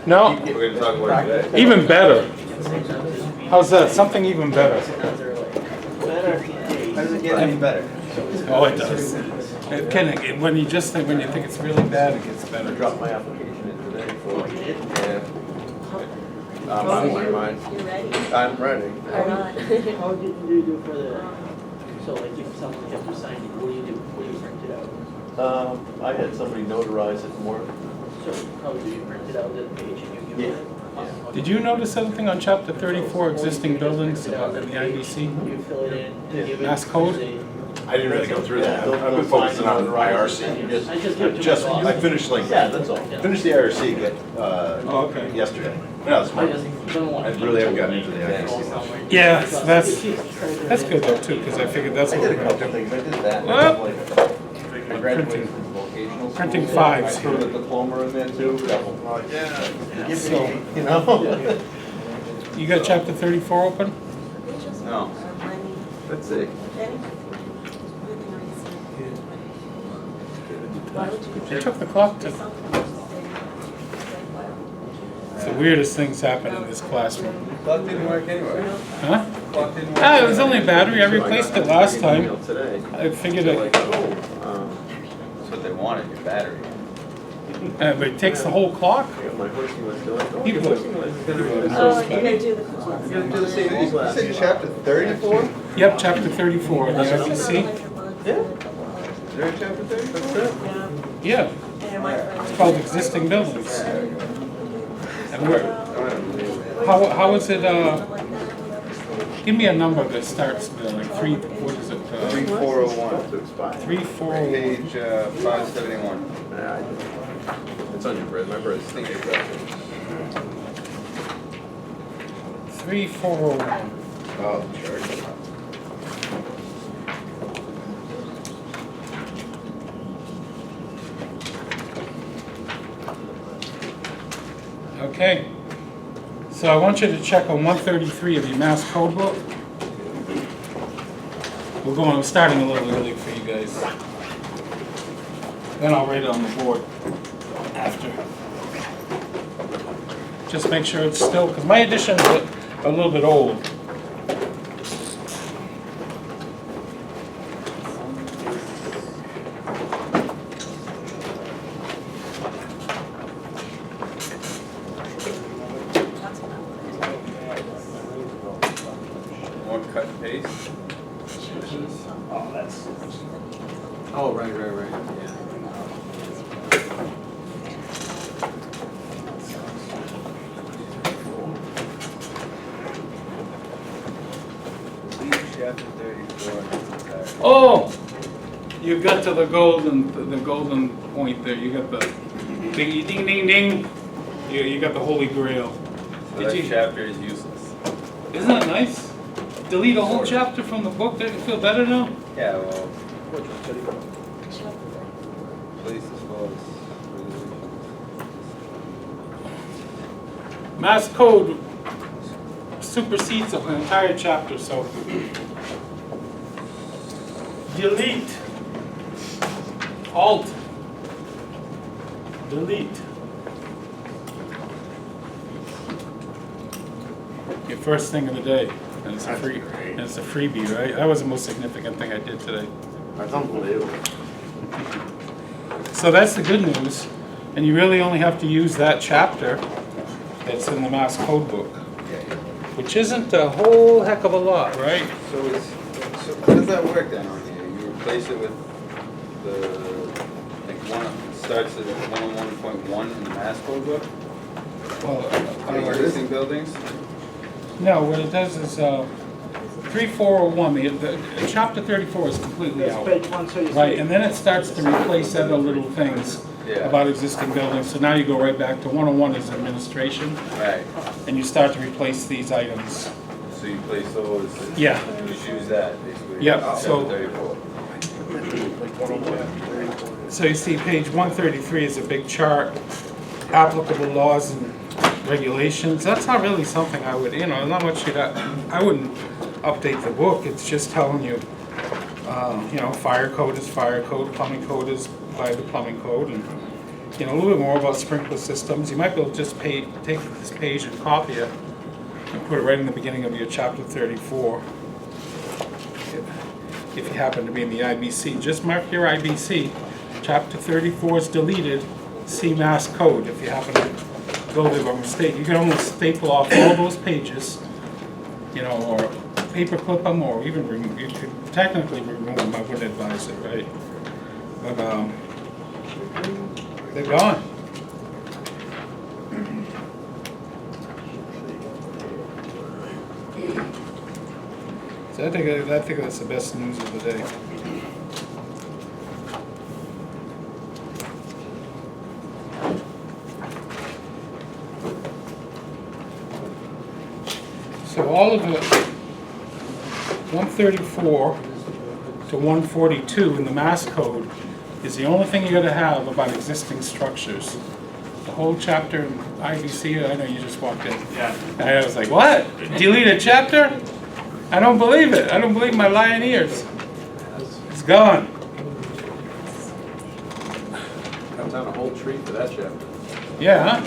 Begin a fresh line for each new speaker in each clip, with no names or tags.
No,
We're going to talk about it today.
even better. How's that? Something even better.
How does it get any better?
Oh, it does. It can, when you think it's really bad, it gets better.
Dropped my application in today for, yeah. On my mind.
You're ready?
I'm ready.
Or not?
How did you do for the, so like if someone kept you signing, what do you do? What do you print it out?
I had somebody notarize it more.
So how do you print it out at the page and you give it?
Yeah.
Did you notice anything on chapter 34, existing buildings about the IBC?
You fill it in, you give it.
Mass code?
I didn't really go through that. I've been focusing on IRC. I finished
Yeah, that's all.
finished the IRC
Oh, okay.
yesterday. No, it's
I
more.
just don't want.
I really haven't gotten into the IRC much.
Yeah, that's good though too, because I figured that's
I
what
did
we're
a
gonna
couple
do.
things. I did that.
Well,
I graduated from vocational school.
Printing fives.
I threw the diploma in there too. I'm like, yeah, give
So-
me, you know?
You got chapter 34 open?
No. Let's see.
They took the clock to. It's the weirdest things happen in this classroom.
Clock didn't work anyway.
Huh?
Clock didn't work.
Ah, it was only a battery. I replaced it last time.
Email today.
I figured
They're
it,
like, oh, that's what they wanted, your battery.
but it takes the whole clock.
I got my horsing list. They're like, oh,
People-
your horsing list is gonna be the
Oh,
same.
you're gonna do the class.
You're gonna do the same thing. You said chapter 34?
Yep, chapter 34 in the IBC.
Yeah. They're in chapter 34? That's it.
Yeah,
And my friend.
it's called existing buildings. And we're,
I don't believe it.
how is it, give me a number that starts there, like what is it?
3401 to expire.
3401.
Page 571. It's on your bread. My bread's stinky bread.
3401.
Oh, sure.
Okay. So I want you to check on 133 of your Mass Code book. We're starting a little early for you guys. Then I'll write it on the board after. Just make sure it's still, because my edition's a little bit old.
More cut and paste? Oh, that's. Oh, right, yeah. Chapter 34.
Oh, you got to the golden point there. You got the ding, ding, ding, ding. You got the Holy Grail.
So
Did
that
you?
chapter is useless.
Isn't that nice? Delete a whole chapter from the book. Don't you feel better now?
Yeah, well. Police as well as.
Mass Code supersedes an entire chapter, so delete, Alt, delete. Your first thing of the day, and it's a free, and it's a freebie, right? That was the most significant thing I did today.
That's unbelievable.
So that's the good news, and you really only have to use that chapter that's in the Mass Code book, which isn't a whole heck of a lot, right?
So how does that work then on here? You replace it with the, like starts at 101.1 in the Mass Code book?
Well,
Existing buildings?
no, what it does is 3401, the chapter 34 is completely
That's
out.
page 133.
Right, and then it starts to replace other little things
Yeah.
about existing buildings. So now you go right back to 101 is administration,
Right.
and you start to replace these items.
So you place those.
Yeah.
You just use that basically.
Yep,
Chapter
so-
34.
So you see page 133 is a big chart, applicable laws and regulations. That's not really something I would, not much I wouldn't update the book. It's just telling you, fire code is fire code, plumbing code is by the plumbing code, and you know, a little bit more about sprinkler systems. You might be able to just take this page and copy it and put it right in the beginning of your chapter 34. If you happen to be in the IBC, just mark your IBC. Chapter 34 is deleted. See Mass Code if you happen to go there by mistake. You can almost staple off all those pages, you know, or paper clip them, or even you could technically remove them. I wouldn't advise it, right? But they're gone. So I think that's the best news of the day. So all of the 134 to 142 in the Mass Code is the only thing you're going to have about existing structures. The whole chapter in IBC, I know you just walked in.
Yeah.
And I was like, what? Delete a chapter? I don't believe it. I don't believe my lying ears. It's gone.
Cut down a whole tree for that chapter.
Yeah, huh?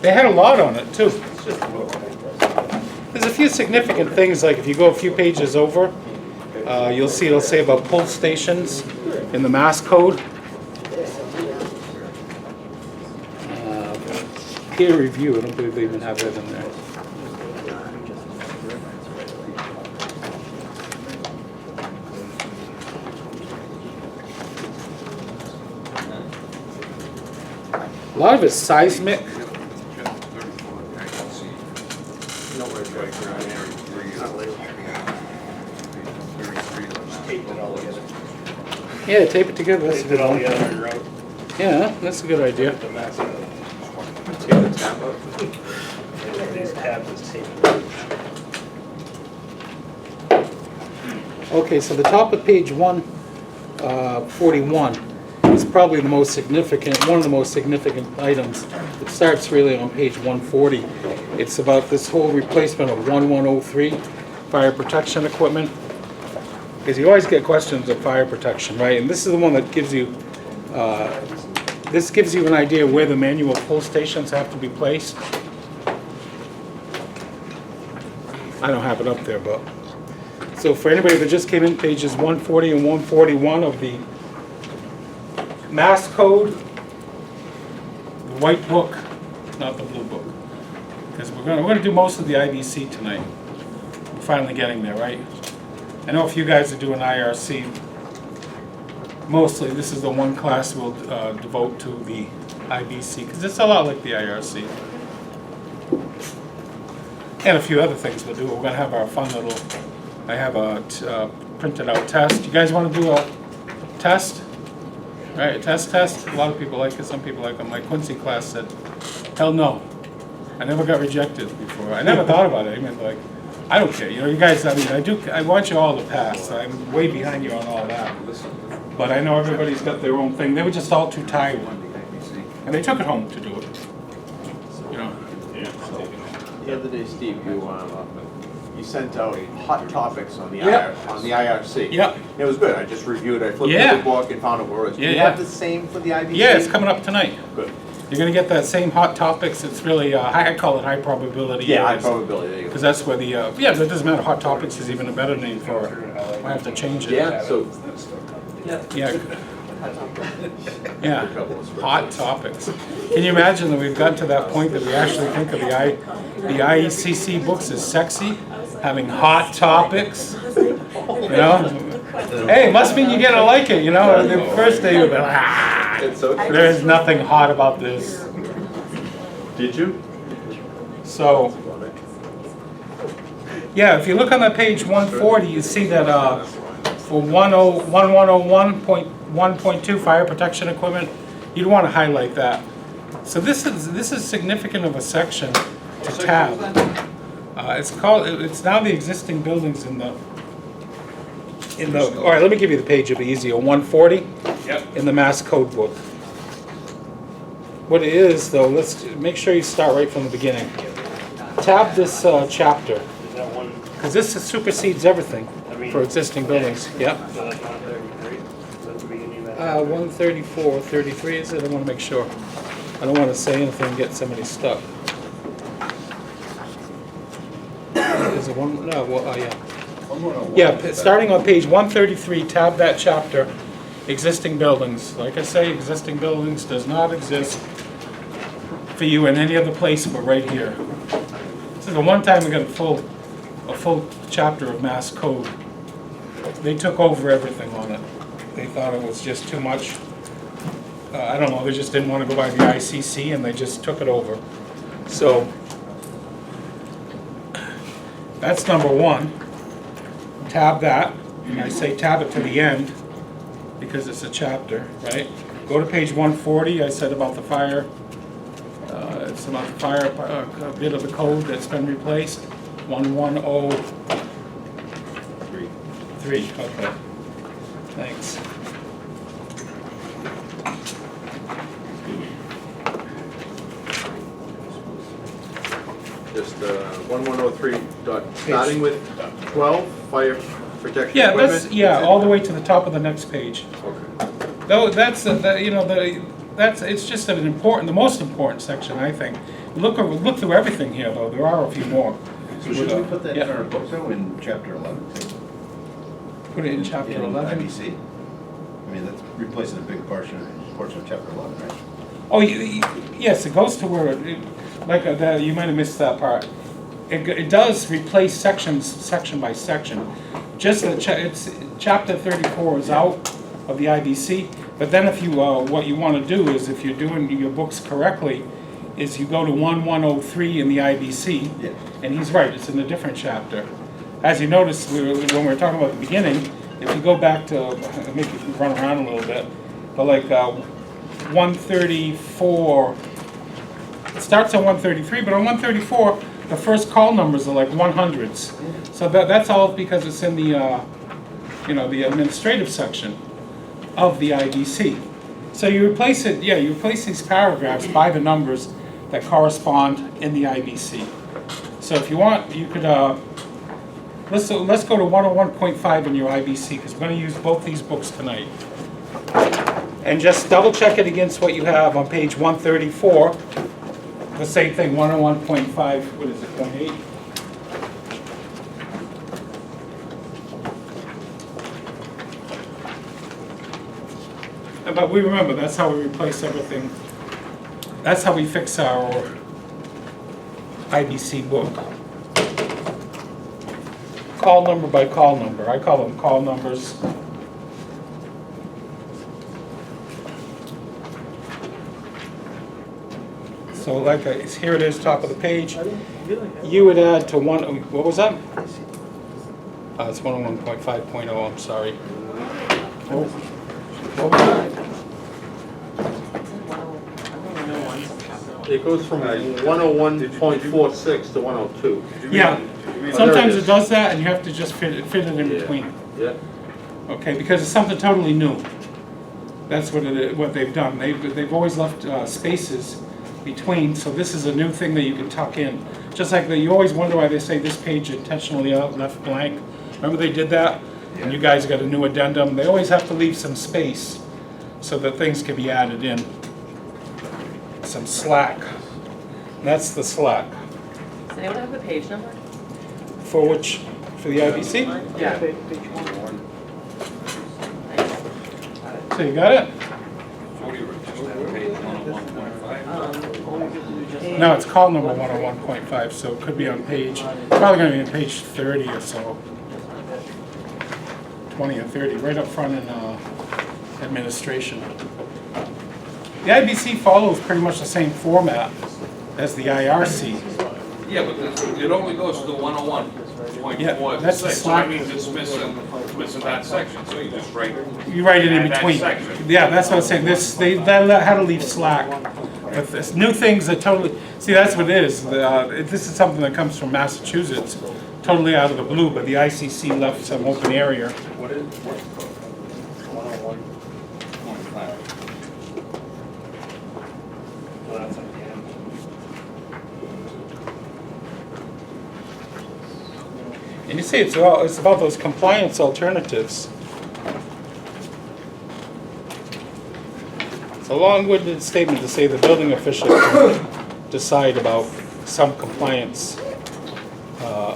They had a lot on it, too. There's a few significant things, like if you go a few pages over, you'll see it'll say about pull stations in the Mass Code. Peer review, I don't believe they even have that in there. A lot of it's seismic. Yeah, tape it together. That's a good one. Yeah, that's a good idea. Okay, so the top of page 141 is probably the most significant, one of the most significant items. It starts really on page 140. It's about this whole replacement of 1103 fire protection equipment. Because you always get questions of fire protection, right? And this is the one that gives you, this gives you an idea where the manual pull stations have to be placed. I don't have it up there, but. So for anybody that just came in, pages 140 and 141 of the Mass Code, the white book, not the blue book. Because we're gonna do most of the IBC tonight. We're finally getting there, right? I know if you guys are doing IRC, mostly this is the one class we'll devote to the IBC, because it's a lot like the IRC. And a few other things we'll do. We're going to have our fun little, I have a printed out test. You guys want to do a test? All right, a test. A lot of people like it, some people like it. My Quincy class said, hell no. I never got rejected before. I never thought about it. I mean, like, I don't care. You know, you guys, I mean, I want you all to pass. I'm way behind you on all that. But I know everybody's got their own thing. They were just all too tired. And they took it home to do it. You know?
The other day, Steve, you sent out hot topics on the
Yep.
on the IRC.
Yep.
It was good. I just reviewed. I flipped
Yeah.
through the book and found out where it was. Do you
Yeah.
have the same for the IBC?
Yeah, it's coming up tonight.
Good.
You're going to get that same hot topics. It's really, I call it high probability.
Yeah, high probability. There you go.
Because that's where the, yeah, but it doesn't matter. Hot topics is even a better name for it. I have to change it.
Yeah. So
Yeah. Yeah. Hot topics. Can you imagine that we've gotten to that point that we actually think of the IECC books as sexy? Having hot topics? You know? Hey, must mean you're gonna like it, you know? The first day you'll be like, ah,
It's so true.
there's nothing hot about this.
did you?
So, yeah, if you look on that page 140, you see that for 1101.1.2 fire protection equipment, you'd want to highlight that. So this is significant of a section to tab. It's now the existing buildings in the. All right, let me give you the page. It'll be easier. 140.
Yep.
In the Mass Code book. What it is, though, let's make sure you start right from the beginning. Tab this chapter,
Is that one,
because this supersedes everything
I mean,
for existing buildings. Yep.
so that's 133, that's the beginning of that.
134, 33 is it? I want to make sure. I don't want to say anything and get somebody stuck. Is it one? No, well, yeah. Yeah, starting on page 133, tab that chapter, existing buildings. Like I say, existing buildings does not exist for you in any other place but right here. This is the one time we got a full chapter of Mass Code. They took over everything on it. They thought it was just too much. I don't know, they just didn't want to go by the ICC and they just took it over. So, that's number one. Tab that, and I say tab it to the end because it's a chapter, right? Go to page 140, I said about the fire. It's about the fire, a bit of the code that's been replaced. 1103, okay. Thanks.
Just 1103 dot, starting with 12, fire protection
Yeah,
equipment.
that's, all the way to the top of the next page.
Okay.
Though that's, it's just the most important section, I think. Look through everything here, though, there are a few more.
So should we put that in
Yeah.
our book though, in chapter 11?
Put it in chapter
In
11.
IBC? I mean, that's replacing a big portion of chapter 11, right?
Oh, yes, it goes to where, you might have missed that part. It does replace sections, section by section. Just it's chapter 34 is out of the IBC, but then if you, what you want to do is, if you're doing your books correctly, is you go to 1103 in the IBC,
Yeah.
and he's right, it's in a different chapter. As you noticed, when we were talking about the beginning, if you go back to, make you run around a little bit, but 134, it starts on 133, but on 134, the first call numbers are like 100s. So that's all because it's in the, the administrative section of the IBC. So you replace it, you replace these paragraphs by the numbers that correspond in the IBC. So if you want, you could, let's go to 101.5 in your IBC, because we're going to use both these books tonight. And just double check it against what you have on page 134. The same thing, 101.5, what is it, 0.8? But we remember, that's how we replace everything. That's how we fix our IBC book. Call number by call number. I call them call numbers. So here it is, top of the page. You would add to what was that? It's 101.5.0, I'm sorry. What was that?
It goes from 101.46 to 102.
Yeah, sometimes it does that and you have to just fit it in
Yeah.
between.
Yeah.
Okay, because it's something totally new. That's what they've done. They've always left spaces between, so this is a new thing that you can tuck in. Just like you always wonder why they say this page intentionally left blank. Remember they did that? And you guys got a new addendum. They always have to leave some space so that things can be added in. Some slack. That's the slack.
Does anyone have the page number?
For which? For the IBC?
Yeah.
Page one.
So you got it? No, it's call number 101.5, so it could be on page, probably going to be on page 30 or so. 20 or 30, right up front in administration. The IBC follows pretty much the same format as the IRC.
Yeah, but it only goes to the 101.4.
Yeah, that's the
So that
slack.
means it's missing that section, so you just write.
You write it in
Add that
between.
section.
Yeah, that's what I'm saying. They had to leave slack. But this new things that totally, see, that's what it is. This is something that comes from Massachusetts, totally out of the blue, but the ICC left some open area.
What is, what's 101.5?
And you see, it's about those compliance alternatives. a long-winded statement to say the building official can decide about some compliance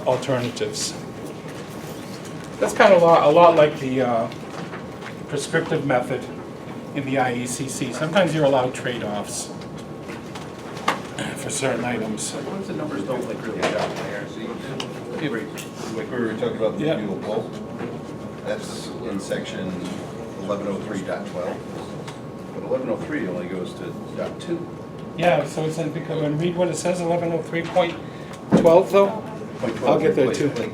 alternatives. That's kind of a lot like the prescriptive method in the IECC. Sometimes you're allowed trade-offs for certain items.
Sometimes the numbers don't like really add up. Like we were talking about the
Yeah.
fuel pulp, that's in section 1103.12. But 1103 only goes to .2.
Yeah, so it's because when read what it says, 1103.12 though.
Point 12,
I'll get there
like-
too.
Like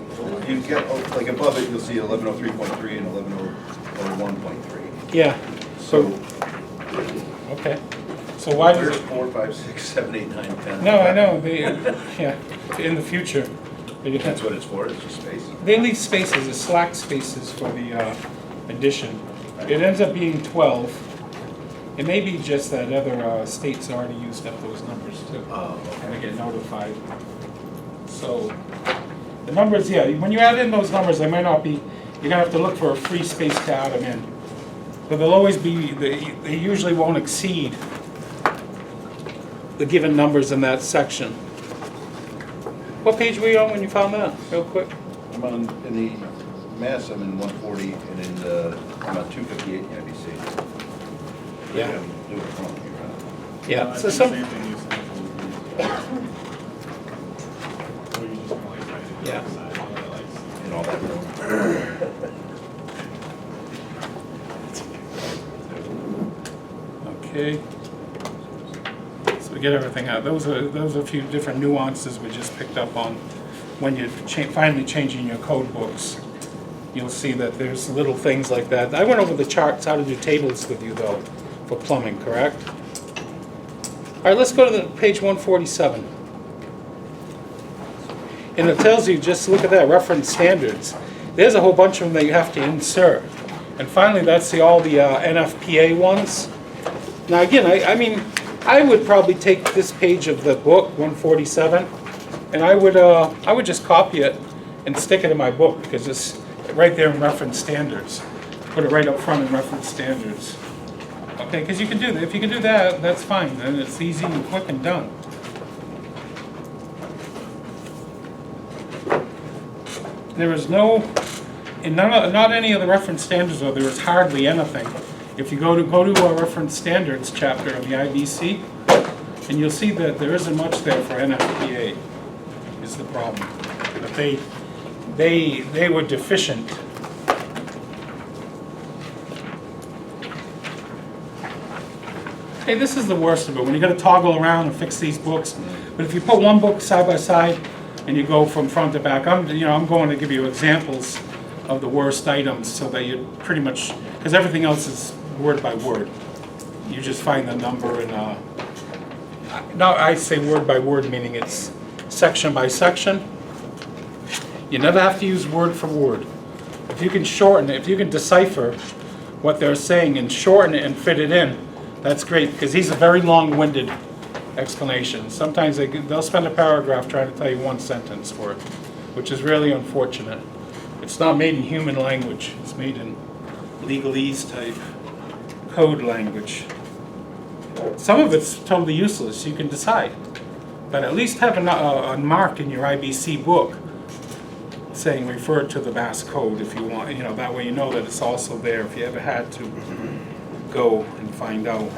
you get, like above it, you'll see 1103.3 and 1101.3.
Yeah.
So
Okay. So why does
there's
it?
4, 5, 6, 7, 8, 9, 10.
No, I know. Yeah. In the future,
That's what it's for, it's just space.
they leave spaces, the slack spaces for the addition. It ends up being 12. It may be just that other states already used up those numbers too. And they get notified. So the numbers, yeah, when you add in those numbers, they might not be, you're gonna have to look for a free space to add them in. But they'll always be, they usually won't exceed the given numbers in that section. What page were you on when you found that, real quick?
I'm on, in the mass, I'm in 140, and in the, I'm on 258 in the IBC.
Yeah.
I'm doing it wrong here,
Yeah, so some, yeah.
in all that room.
Okay. So we get everything out. Those are a few different nuances we just picked up on when you're finally changing your code books. You'll see that there's little things like that. I went over the charts, how to do tables with you though, for plumbing, correct? All right, let's go to the page 147. And it tells you, just look at that, reference standards. There's a whole bunch of them that you have to insert. And finally, that's all the NFPA ones. Now again, I mean, I would probably take this page of the book, 147, and I would just copy it and stick it in my book because it's right there in reference standards. Put it right up front in reference standards. Okay, because you can do that. If you can do that, that's fine. Then it's easy and quick and done. There is no, in not any of the reference standards, though, there is hardly anything. If you go to a reference standards chapter of the IBC, and you'll see that there isn't much there for NFPA, is the problem. But they were deficient. Hey, this is the worst of it, when you gotta toggle around and fix these books. But if you put one book side by side, and you go from front to back, I'm going to give you examples of the worst items so that you pretty much, because everything else is word by word. You just find the number and, now I say word by word, meaning it's section by section. You never have to use word for word. If you can shorten it, if you can decipher what they're saying and shorten it and fit it in, that's great, because these are very long-winded explanations. Sometimes they'll spend a paragraph trying to tell you one sentence for it, which is really unfortunate. It's not made in human language. It's made in legalese type code language. Some of it's totally useless. You can decide. But at least have a mark in your IBC book saying refer to the Mass Code if you want. That way you know that it's also there if you ever had to go and find out.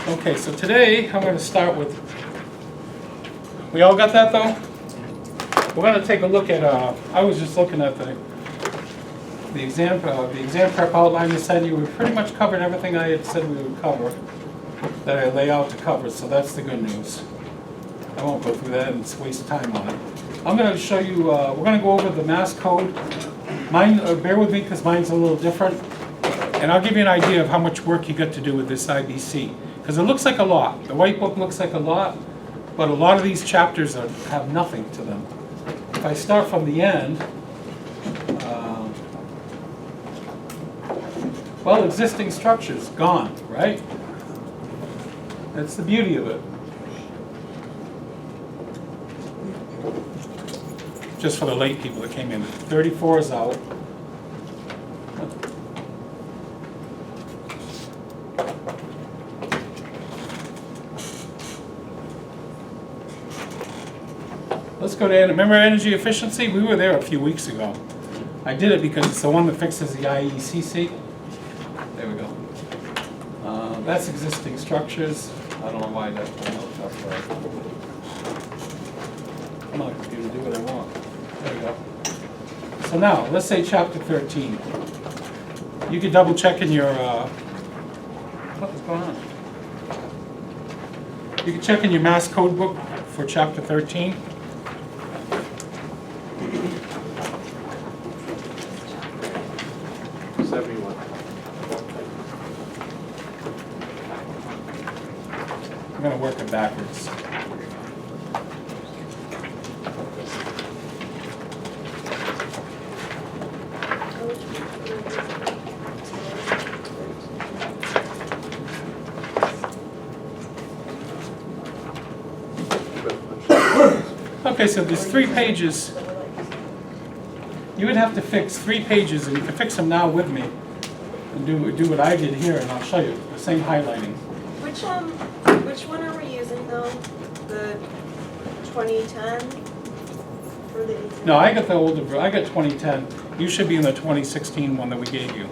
Okay, so today I'm going to start with, we all got that though? We're going to take a look at, I was just looking at the exam prep outline I sent you. We pretty much covered everything I had said we would cover, that I lay out to cover, so that's the good news. I won't go through that and waste time on it. I'm going to show you, we're going to go over the Mass Code. Mine, bear with me because mine's a little different. And I'll give you an idea of how much work you got to do with this IBC. Because it looks like a lot. The white book looks like a lot, but a lot of these chapters have nothing to them. If I start from the end, well, existing structures, gone, right? That's the beauty of it. Just for the late people that came in. 34 is out. Let's go to, remember energy efficiency? We were there a few weeks ago. I did it because it's the one that fixes the IECC. There we go. That's existing structures. I don't know why that's going up that far. Come on, computer, do what I want. There we go. So now, let's say chapter 13. You can double check in your, what is going on? You can check in your Mass Code book for chapter 13. I'm going to work it backwards. Okay, so there's 3 pages. You would have to fix 3 pages, and you can fix them now with me, and do what I did here, and I'll show you the same highlighting.
Which one are we using though? The 2010 for the exam?
No, I got the older. I got 2010. You should be in the 2016 one that we gave you.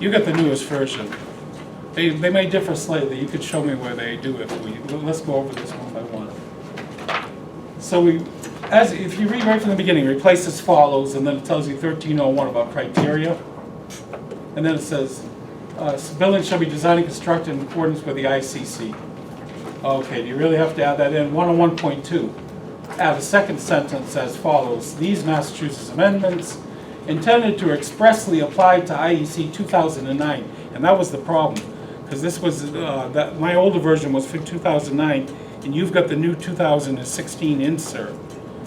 You got the newest version. They may differ slightly. You could show me where they do it. Let's go over this one by one. So if you read right from the beginning, replace as follows, and then it tells you 1301 about criteria, and then it says buildings shall be designed and constructed in accordance with the ICC. Okay, do you really have to add that in? 101.2. Add a second sentence as follows: these Massachusetts amendments intended to expressly apply to IEC 2009, and that was the problem, because this was that my older version was for 2009, and you've got the new 2016 insert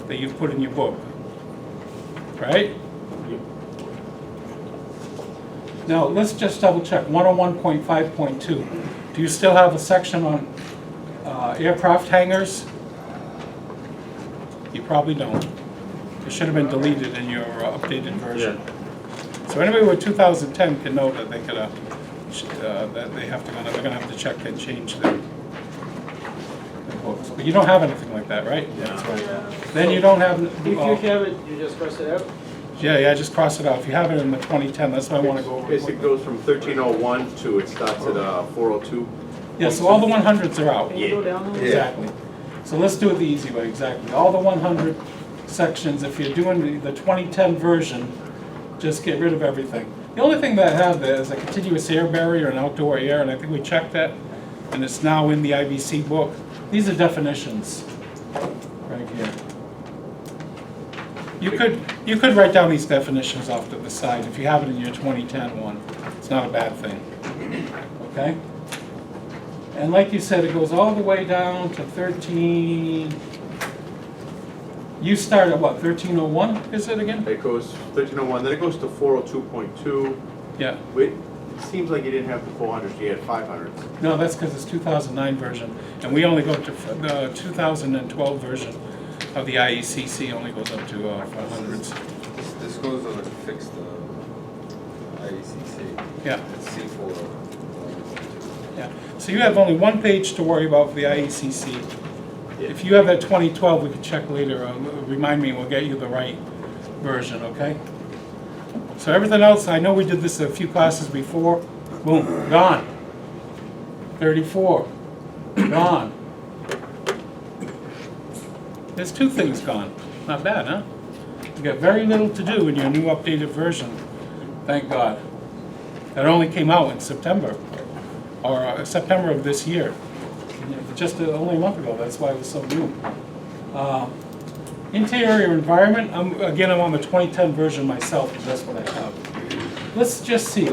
that you've put in your book, right? Now let's just double check 101.5.2. Do you still have a section on aircraft hangars? You probably don't. It should have been deleted in your updated version. Yeah. So anybody with 2010 can know that they could that they're gonna have to check and change their books. But you don't have anything like that, right?
Yeah.
That's right. Then you don't have.
If you have it, you just cross it out?
Yeah, just cross it out. If you have it in the 2010, that's what I want to go over.
Basically goes from 1301 to it starts at 402.
Yeah, so all the 100s are out.
Can you go down there?
Exactly. So let's do it the easy way, exactly. All the 100 sections, if you're doing the 2010 version, just get rid of everything. The only thing that I have there is a continuous air barrier and outdoor air, and I think we checked that, and it's now in the IBC book. These are definitions, right here. You could write down these definitions off to the side if you have it in your 2010 one. It's not a bad thing. Okay? And like you said, it goes all the way down to 13. You start at what, 1301 is it again?
It goes 1301, then it goes to 402.2.
Yeah.
Wait, it seems like you didn't have the 400s, you had 500s.
No, that's because it's 2009 version. And we only go to the 2012 version of the IECC only goes up to 500s.
This goes over to fix the IECC.
Yeah.
It's C4.
Yeah. So you have only one page to worry about for the IECC.
Yeah.
If you have that 2012, we can check later. Remind me, and we'll get you the right version, okay? So everything else, I know we did this a few classes before. Boom, gone. 34, gone. There's 2 things gone. Not bad, huh? You got very little to do in your new updated version. Thank God. That only came out in September, or September of this year. Just only a month ago, that's why it was so new. Interior environment, I'm on the 2010 version myself, because that's what I have. Let's just see.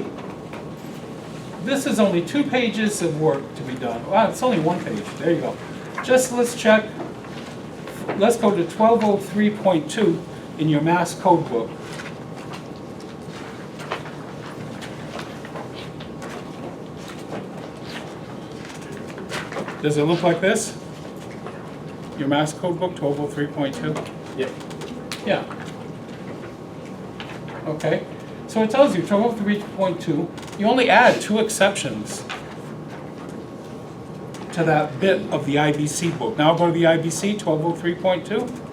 This is only 2 pages of work to be done. Wow, it's only 1 page, there you go. Let's check. Let's go to 1203.2 in your Mass Code book. Does it look like this? Your Mass Code book, 1203.2?
Yeah.
Yeah. Okay. So it tells you 1203.2, you only add 2 exceptions. to that bit of the IBC book. Now go to the IBC 1203.2.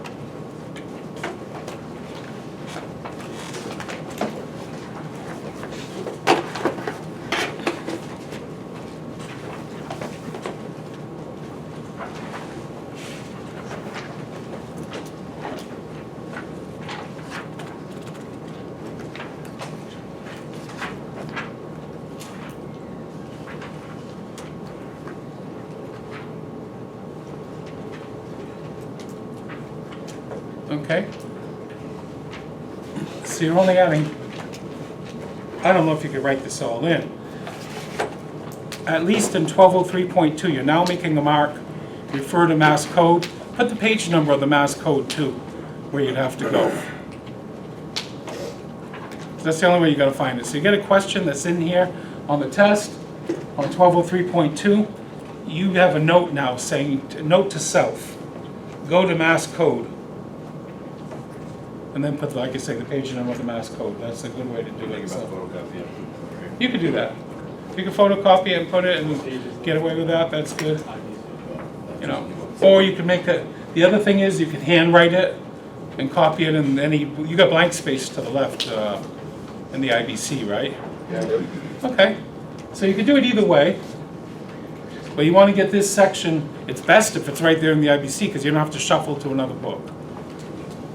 Okay. So you're only adding, I don't know if you could write this all in. At least in 1203.2, you're now making a mark, refer to Mass Code, put the page number of the Mass Code too, where you'd have to go. That's the only way you're gonna find it. So you get a question that's in here on the test, on 1203.2, you have a note now saying, note to self, go to Mass Code. And then put, like I say, the page number of the Mass Code. That's a good way to do
Think
it.
about
So
photocopy it.
you could do that. You can photocopy it and put it and get away with that. That's good. You know, or you can make it. The other thing is you can handwrite it and copy it in any. You got blank space to the left in the IBC, right?
Yeah.
Okay. So you can do it either way. But you want to get this section. It's best if it's right there in the IBC because you don't have to shuffle to another book.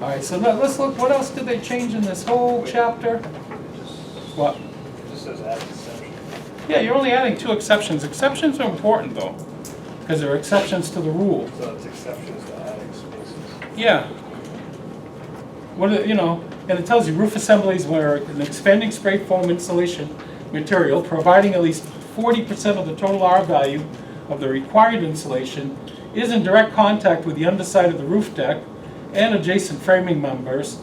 All right, so let's look, what else did they change in this whole chapter? What?
It just says add exception.
Yeah, you're only adding 2 exceptions. Exceptions are important though, because they're exceptions to the rule.
So it's exceptions to adding spaces.
Yeah. What, you know, and it tells you roof assemblies where an expanding spray foam insulation material, providing at least 40% of the total R value of the required insulation, is in direct contact with the underside of the roof deck and adjacent framing members.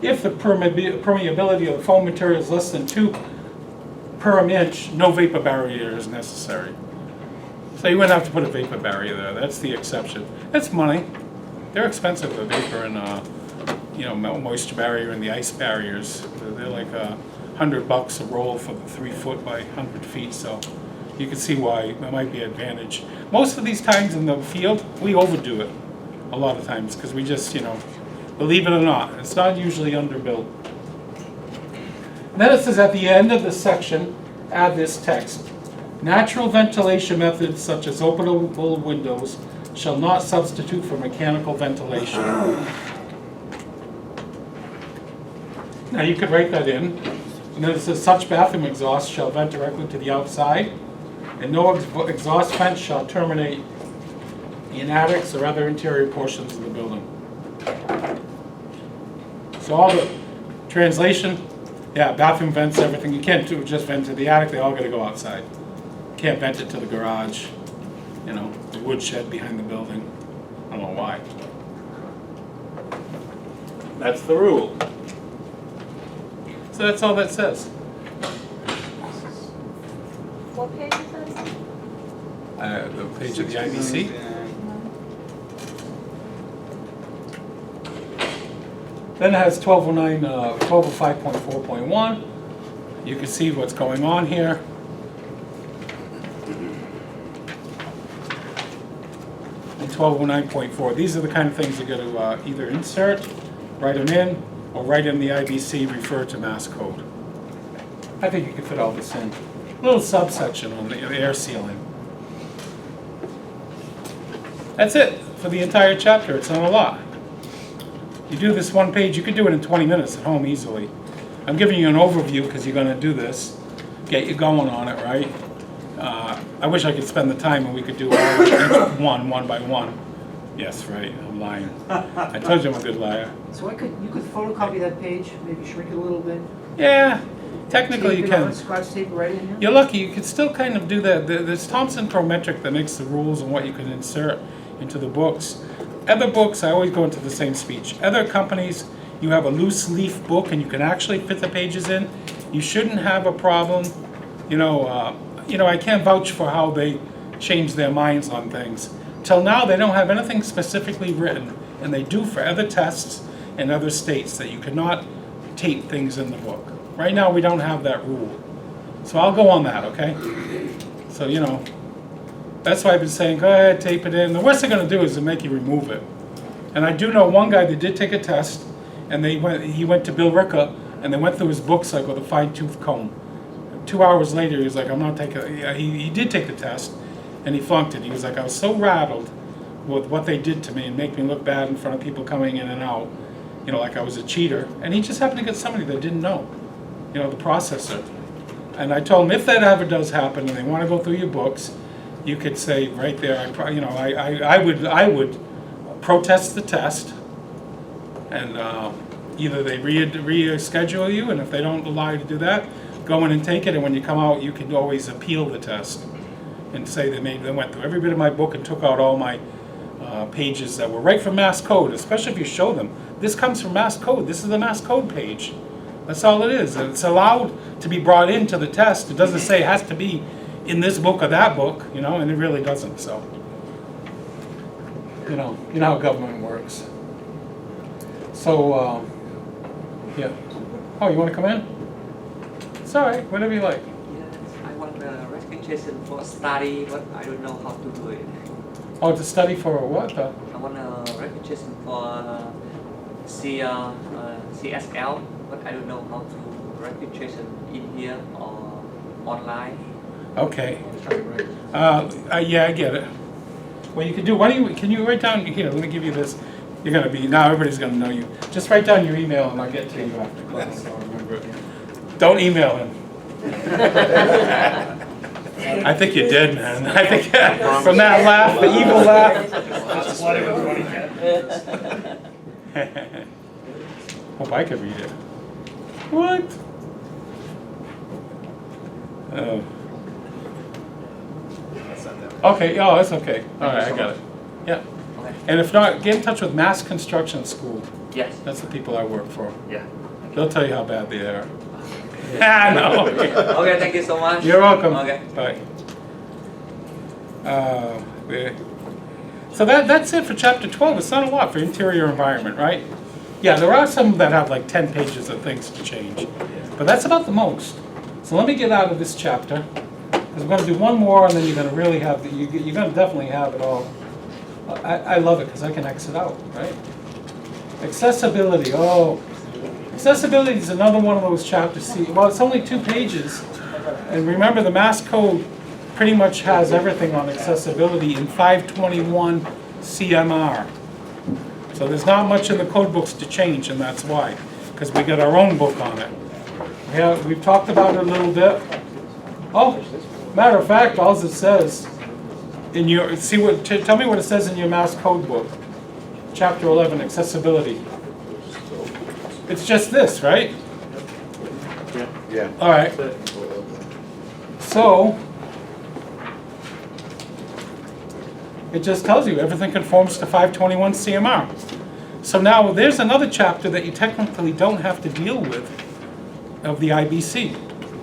If the permeability of the foam material is less than 2 per inch, no vapor barrier is necessary. So you wouldn't have to put a vapor barrier there. That's the exception. That's money. They're expensive, the vapor and you know, moisture barrier and the ice barriers. They're like $100 a roll for the 3 foot by 100 feet. So you can see why there might be an advantage. Most of these times in the field, we overdo it. A lot of times, because we just, you know, believe it or not, it's not usually underbuilt. Then it says at the end of the section, add this text. Natural ventilation methods such as openable windows shall not substitute for mechanical ventilation. Now you could write that in. And then it says such bathroom exhaust shall vent directly to the outside, and no exhaust vent shall terminate in attics or other interior portions of the building. So all the translation, yeah, bathroom vents, everything. You can't do just vent to the attic, they all gotta go outside. Can't vent it to the garage, you know, the wood shed behind the building. I don't know why. That's the rule. So that's all that says.
What page is that?
The page of the IBC. Then it has 1205.4.1. You can see what's going on here. And 1209.4. These are the kind of things you got to either insert, write them in, or write in the IBC, refer to Mass Code. I think you could fit all this in. A little subsection on the air sealing. That's it for the entire chapter. It's not a lot. You do this one page, you could do it in 20 minutes at home easily. I'm giving you an overview because you're going to do this, get you going on it, right? I wish I could spend the time and we could do all each one by one. Yes, right, I'm lying. I told you I'm a good liar.
So you could photocopy that page, maybe shrink it a little bit?
Yeah, technically you
Tape it on,
can.
Scotch tape it right in here?
You're lucky, you can still kind of do that. There's Thompson Prometric that makes the rules on what you can insert into the books. Other books, I always go into the same speech. Other companies, you have a loose leaf book and you can actually fit the pages in. You shouldn't have a problem. You know, I can't vouch for how they change their minds on things. Till now, they don't have anything specifically written, and they do for other tests in other states that you cannot tape things in the book. Right now, we don't have that rule. So I'll go on that, okay? So, you know, That's why I've been saying, go ahead, tape it in. The worst they're gonna do is to make you remove it. And I do know one guy that did take a test, and he went to Bill Ricka, and they went through his books like with a fine-tooth comb. 2 hours later, he was like, I'm not taking, yeah, he did take the test, and he flunked it. He was like, I was so rattled with what they did to me and make me look bad in front of people coming in and out, you know, like I was a cheater. And he just happened to get somebody that didn't know, you know, the processor. And I told him, if that ever does happen and they want to go through your books, you could say right there, I would protest the test, and either they reschedule you, and if they don't allow you to do that, go in and take it, and when you come out, you can always appeal the test and say they went through every bit of my book and took out all my pages that were right from Mass Code, especially if you show them. This comes from Mass Code. This is the Mass Code page. That's all it is. And it's allowed to be brought into the test. It doesn't say it has to be in this book or that book, you know, and it really doesn't. So, you know how government works. So, yeah. Oh, you want to come in? It's all right. Whatever you like.
Yes, I want a registration for study, but I don't know how to do it.
Oh, to study for what?
I want a registration for CSL, but I don't know how to registration in here or online.
Okay. Yeah, I get it. Well, you can do. Can you write down here? Let me give you this. You're gonna be now. Everybody's gonna know you. Just write down your email, and I'll get to you after class. I'll remember it. Don't email him. I think you're dead, man. I think from that laugh, the evil laugh. Hope I could read it. What? Oh. Okay. Oh, that's okay. All right, I got it. Yeah.
Okay.
And if not, get in touch with Mass Construction School.
Yes.
That's the people I work for.
Yeah.
They'll tell you how bad they are. Ah, no.
Okay, thank you so much.
You're welcome.
Okay.
Bye. So that's it for chapter 12. It's not a lot for interior environment, right? Yeah, there are some that have like 10 pages of things to change, but that's about the most. So let me get out of this chapter, because we're going to do one more, and then you're going to really have you're going to definitely have it all. I love it because I can exit out, right? Accessibility. Oh, accessibility is another one of those chapters. See, well, it's only 2 pages, and remember the Mass Code pretty much has everything on accessibility in 521 CMR. So there's not much in the code books to change, and that's why, because we got our own book on it. We've talked about it a little bit. Oh, matter of fact, all it says in your tell me what it says in your Mass Code book, Chapter 11, accessibility. It's just this, right?
Yeah.
All right. So it just tells you everything conforms to 521 CMR. So now there's another chapter that you technically don't have to deal with of the IBC.